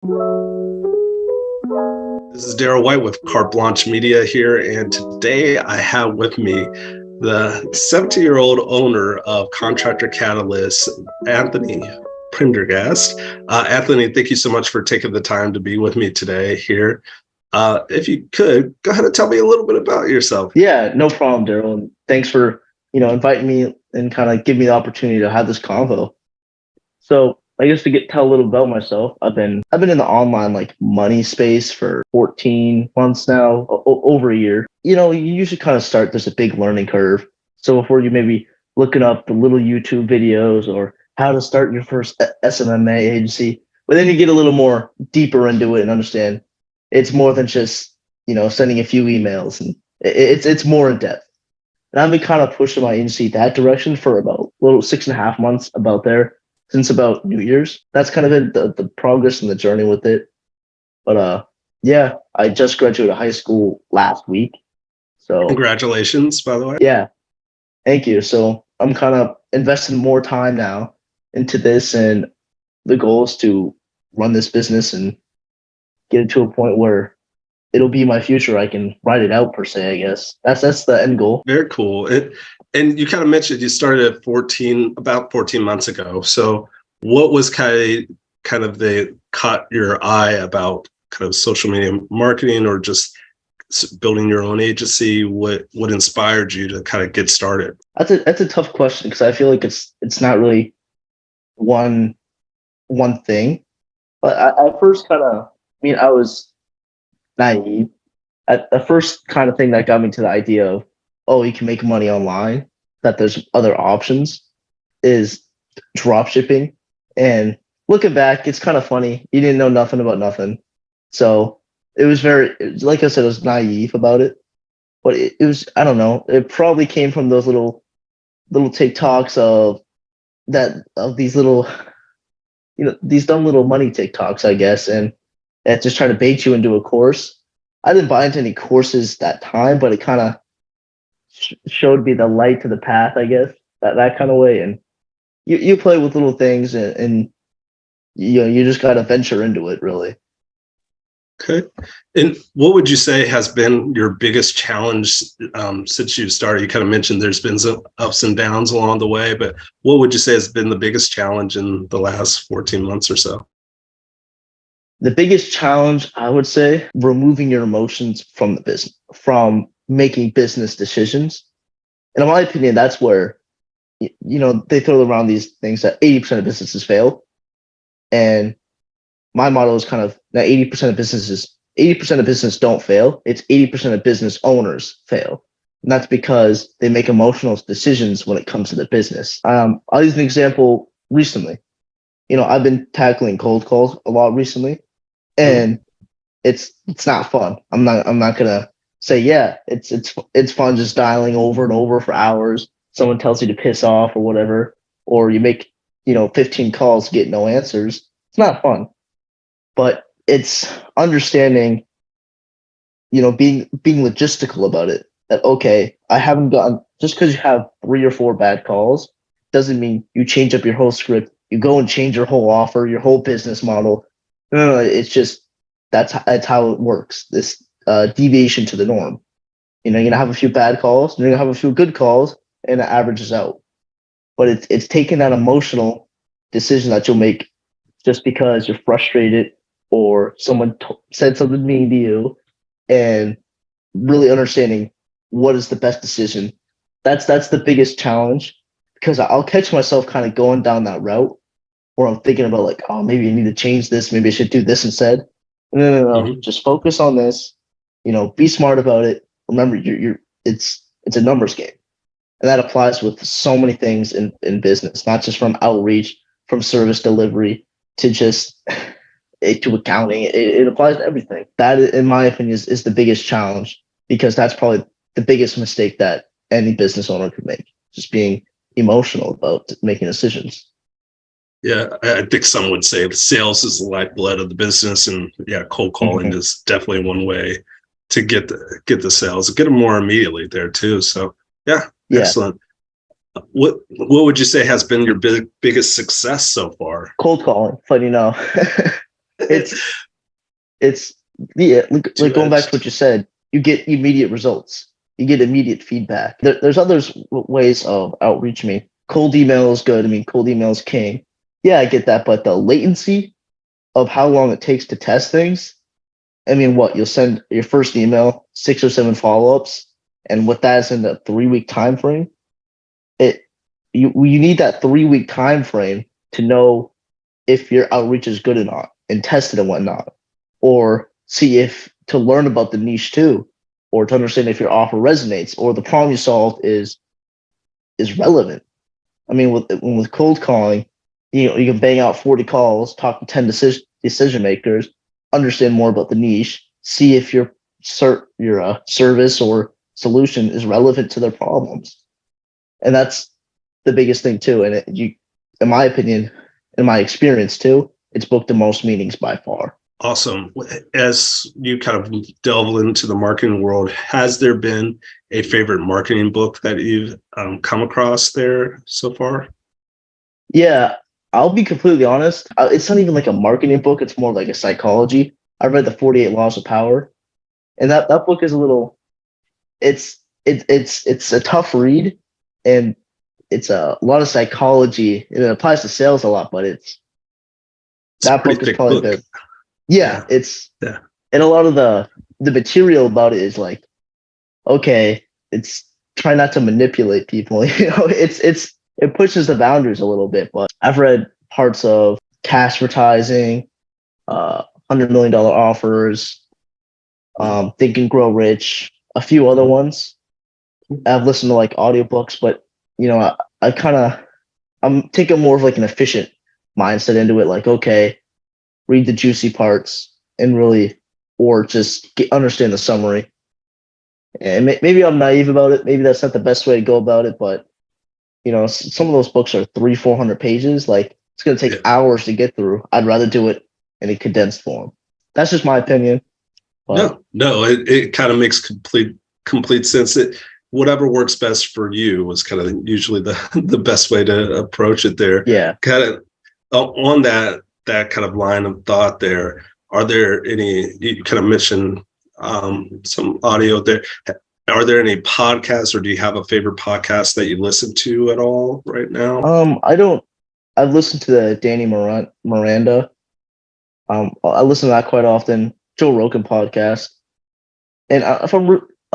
This is Darrell White with Carte Blanche Media here, and today I have with me the 70-year-old owner of Contractor Catalyst, Anthony Prendergast. Anthony, thank you so much for taking the time to be with me today here. If you could, go ahead and tell me a little bit about yourself. Yeah, no problem, Daryl. And thanks for, inviting me and kind of give me the opportunity to have this convo. So I guess to tell a little about myself, I've been in the online like money space for 14 months now, over a year. You usually kind of start, there's a big learning curve. So before you maybe looking up the little YouTube videos or how to start your first SMMA agency, but then you get a little more deeper into it and understand it's more than just, sending a few emails, and it's more in depth. And I've been kind of pushing my agency that direction for about a little 6.5 months about there since about New Year's. That's kind of been the progress and the journey with it. But yeah, I just graduated high school last week. So Congratulations, by the way. yeah, thank you. So I'm kind of investing more time now into this, and the goal is to run this business and get it to a point where it'll be my future. I can write it out per se, I guess. That's the end goal. Very cool. And you kind of mentioned you started at about 14 months ago. So what was kind of the caught your eye about kind of social media marketing, or just building your own agency? What inspired you to kind of get started? That's a tough question because I feel like it's not really one thing. But I first kind of, I was naive. At the first kind of thing that got me to the idea of, oh, you can make money online, that there's other options, is drop shipping. And looking back, it's kind of funny. You didn't know nothing about nothing. So it was like I said, I was naive about it. But it was, I don't know, it probably came from those little TikToks of these little, these dumb little money TikToks, I guess. And it's just trying to bait you into a course. I didn't buy into any courses that time, but it kind of showed me the light to the path, I guess, that kind of way. And you play with little things, and you just got to venture into it, really. Okay. And what would you say has been your biggest challenge since you started? You kind of mentioned there's been some ups and downs along the way, but what would you say has been the biggest challenge in the last 14 months or so? The biggest challenge, I would say, removing your emotions from the business, from making business decisions. And in my opinion, that's where, they throw around these things that 80% of businesses fail. And my motto is kind of that 80% of business don't fail. It's 80% of business owners fail. And that's because they make emotional decisions when it comes to the business. I'll use an example recently. I've been tackling cold calls a lot recently, and it's not fun. I'm not gonna say, yeah, it's fun just dialing over and over for hours. Someone tells you to piss off or whatever, or you make 15 calls, get no answers. It's not fun. But it's understanding, being logistical about it. That, okay, I haven't gotten, just because you have 3 or 4 bad calls doesn't mean you change up your whole script. You go and change your whole offer, your whole business model. No, it's just that's how it works. This deviation to the norm. You're gonna have a few bad calls, you're gonna have a few good calls, and it averages out. But it's taking that emotional decision that you'll make just because you're frustrated or someone said something mean to you, and really understanding what is the best decision. That's the biggest challenge, because I'll catch myself kind of going down that route where I'm thinking about like, oh, maybe I need to change this. Maybe I should do this instead. No. Mm-hmm. Just focus on this. Be smart about it. Remember, it's a numbers game, and that applies with so many things in business, not just from outreach, from service delivery to just to accounting. It applies to everything. That, in my opinion, is the biggest challenge, because that's probably the biggest mistake that any business owner could make, just being emotional about making decisions. Yeah, I think some would say sales is the lifeblood of the business, and yeah, cold calling is definitely one way to get the sales, get them more immediately there too. So yeah, excellent. What would you say has been your biggest success so far? Cold calling, funny enough. it's yeah, like going back to what you said, you get immediate results. You get immediate feedback. There's other ways of outreach. I mean, cold email is good. I mean, cold email is king. Yeah, I get that, but the latency of how long it takes to test things. I mean, what you'll send your first email, 6 or 7 follow-ups, and what that is in a 3-week time frame. You need that 3-week time frame to know if your outreach is good or not, and test it and whatnot, or see if to learn about the niche too, or to understand if your offer resonates or the problem you solved is relevant. I mean, with cold calling, you can bang out 40 calls, talk to 10 decision makers, understand more about the niche, see if your service or solution is relevant to their problems, and that's the biggest thing too. And in my opinion, in my experience too, it's booked the most meetings by far. Awesome. As you kind of delve into the marketing world, has there been a favorite marketing book that you've come across there so far? Yeah, I'll be completely honest. It's not even like a marketing book. It's more like a psychology. I read the 48 Laws of Power, and that book is a little. It's a tough read, and it's a lot of psychology, and it applies to sales a lot. But that book is probably the. Yeah, and a lot of the material about it is like, okay, it's try not to manipulate people. It pushes the boundaries a little bit. But I've read parts of cash advertising, $100 million offers, Think and Grow Rich, a few other ones. I've listened to like audiobooks, but I'm taking more of like an efficient mindset into it. Like, okay, read the juicy parts and really, or just understand the summary. And maybe I'm naive about it. Maybe that's not the best way to go about it, but some of those books are 300-400 pages. Like, it's going to take hours to get through. I'd rather do it in a condensed form. That's just my opinion. But no, it kind of makes complete sense. Whatever works best for you was kind of usually the best way to approach it there. Yeah. Kind of on that kind of line of thought there, are there any, you kind of mentioned some audio there. Are there any podcasts, or do you have a favorite podcast that you listen to at all right now? I don't. I've listened to the Danny Miranda. I listen to that quite often. Joe Rogan podcast, and I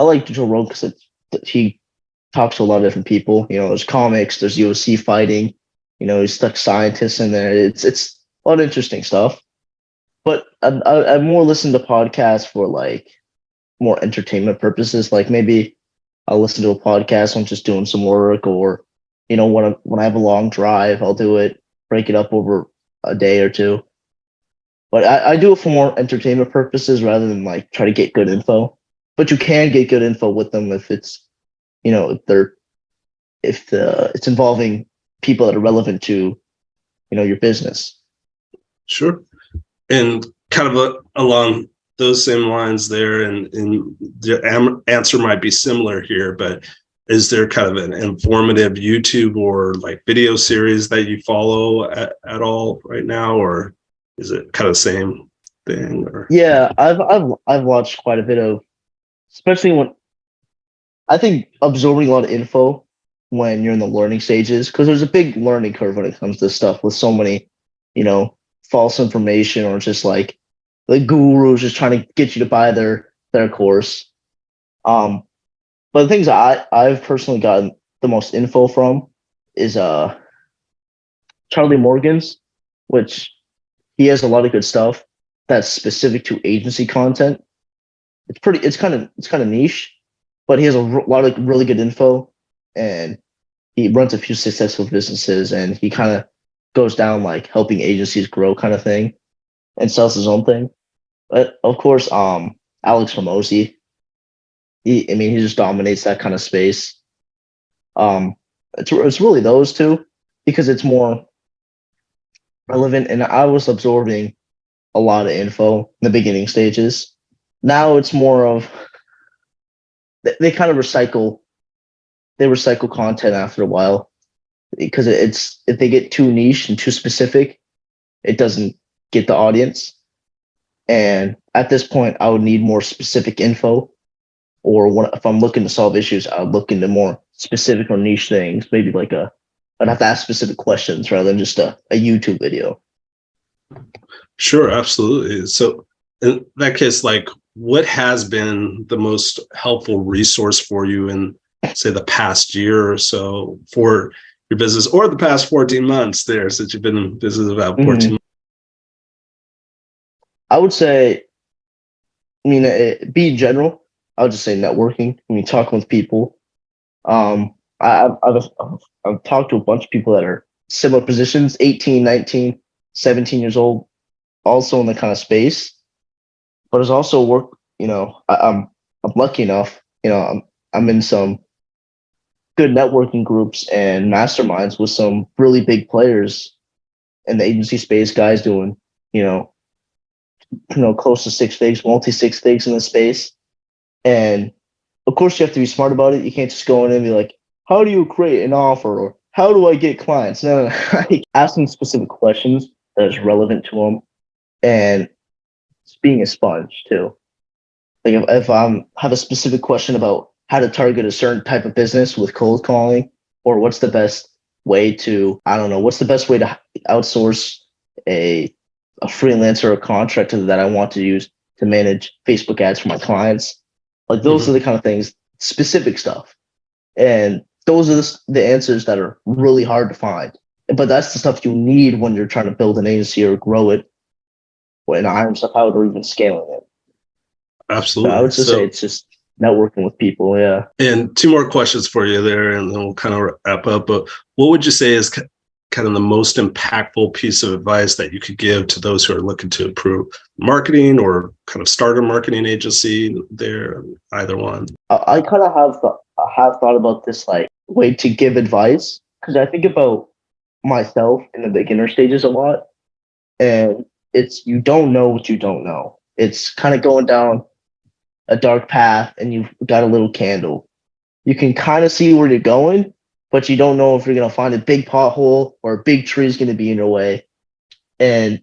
like Joe Rogan because he talks to a lot of different people. There's comics, there's UFC fighting. He's stuck scientists in there. It's a lot of interesting stuff. But I more listen to podcasts for like more entertainment purposes. Like maybe I'll listen to a podcast when I'm just doing some work, or when I have a long drive, I'll do it, break it up over a day or two. But I do it for more entertainment purposes rather than like try to get good info. But you can get good info with them if it's it's involving people that are relevant to your business. Sure. And kind of along those same lines there, and the answer might be similar here, but is there kind of an informative YouTube or like video series that you follow at all right now, or is it kind of the same thing? Or? Yeah, I've watched quite a bit of, especially when I think absorbing a lot of info when you're in the learning stages, because there's a big learning curve when it comes to stuff with so many, false information, or just like the gurus just trying to get you to buy their course. But the things I've personally gotten the most info from is Charlie Morgan's, which he has a lot of good stuff that's specific to agency content. It's kind of niche, but he has a lot of really good info, and he runs a few successful businesses, and he kind of goes down like helping agencies grow kind of thing, and sells his own thing. But of course, Alex Hormozi, he just dominates that kind of space. It's really those two, because it's more relevant, and I was absorbing a lot of info in the beginning stages. Now it's more of they kind of recycle content after a while, because if they get too niche and too specific, it doesn't get the audience. And at this point, I would need more specific info. Or if I'm looking to solve issues, I would look into more specific or niche things. Maybe I'd have to ask specific questions rather than just a YouTube video. Sure, absolutely. So in that case, like, what has been the most helpful resource for you in, say, the past year or so for your business, or the past 14 months there, since you've been in business about 14 months? I would say, be in general, I would just say networking. Talking with people. I've talked to a bunch of people that are similar positions, 18, 19, 17 years old, also in the kind of space. But it's also work, I'm lucky enough, I'm in some good networking groups and masterminds with some really big players in the agency space, guys doing, close to six figs, multi six figs in the space. And of course you have to be smart about it. You can't just go in and be like, how do you create an offer? Or how do I get clients? No. Asking specific questions that is relevant to them, and being a sponge too. Like if I have a specific question about how to target a certain type of business with cold calling, or what's the best way to, what's the best way to outsource a freelancer or contractor that I want to use to manage Facebook ads for my clients. Like those are the kind of things, specific stuff. And those are the answers that are really hard to find. But that's the stuff you need when you're trying to build an agency or grow it, and iron stuff out, or even scaling it. Absolutely. So I would just say it's just networking with people. Yeah. And two more questions for you there, and then we'll kind of wrap up. But what would you say is kind of the most impactful piece of advice that you could give to those who are looking to improve marketing or kind of start a marketing agency there, either one? I kind of have thought about this like way to give advice, because I think about myself in the beginner stages a lot, and it's, you don't know what you don't know. It's kind of going down a dark path and you've got a little candle. You can kind of see where you're going, but you don't know if you're going to find a big pothole or a big tree is going to be in your way. And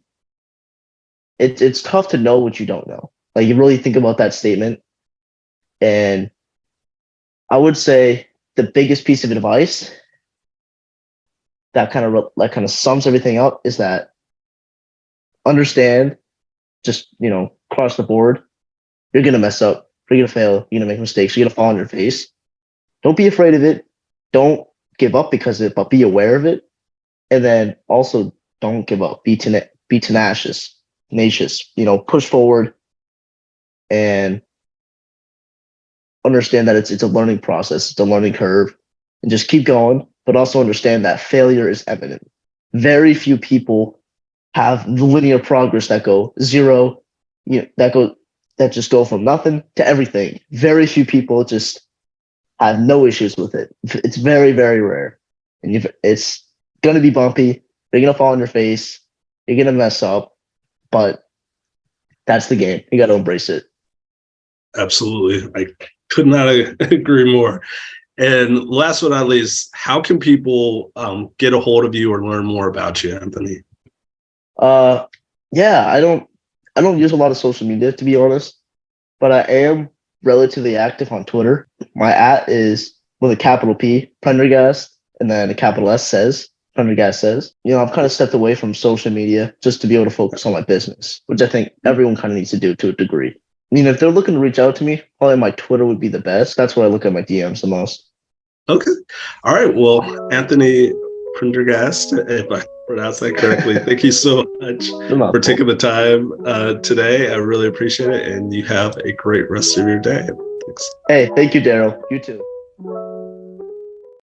it's tough to know what you don't know. Like, you really think about that statement. And I would say the biggest piece of advice that kind of sums everything up is that understand, just, across the board, you're going to mess up, you're going to fail, you're going to make mistakes, you're going to fall on your face. Don't be afraid of it. Don't give up because of it, but be aware of it. And then also don't give up. Be tenacious, push forward and understand that it's a learning process. It's a learning curve, and just keep going, but also understand that failure is evident. Very few people have linear progress that go zero, that just go from nothing to everything. Very few people just have no issues with it. It's very, very rare. And it's going to be bumpy. You're going to fall on your face. You're going to mess up, but that's the game. You got to embrace it. Absolutely. I could not agree more. And last but not least, how can people get a hold of you or learn more about you, Anthony? Yeah, I don't use a lot of social media, to be honest, but I am relatively active on Twitter. My @ is with a capital P, Prendergast, and then a capital S says, Prendergast says. I've kind of stepped away from social media just to be able to focus on my business, which I think everyone kind of needs to do to a degree. If they're looking to reach out to me, probably my Twitter would be the best. That's where I look at my DMs the most. Okay. All right. Well, Anthony Prendergast, if I pronounce that correctly, thank you so much for taking the time today. I really appreciate it. And you have a great rest of your day. Thanks. Hey, thank you, Darrell. You too.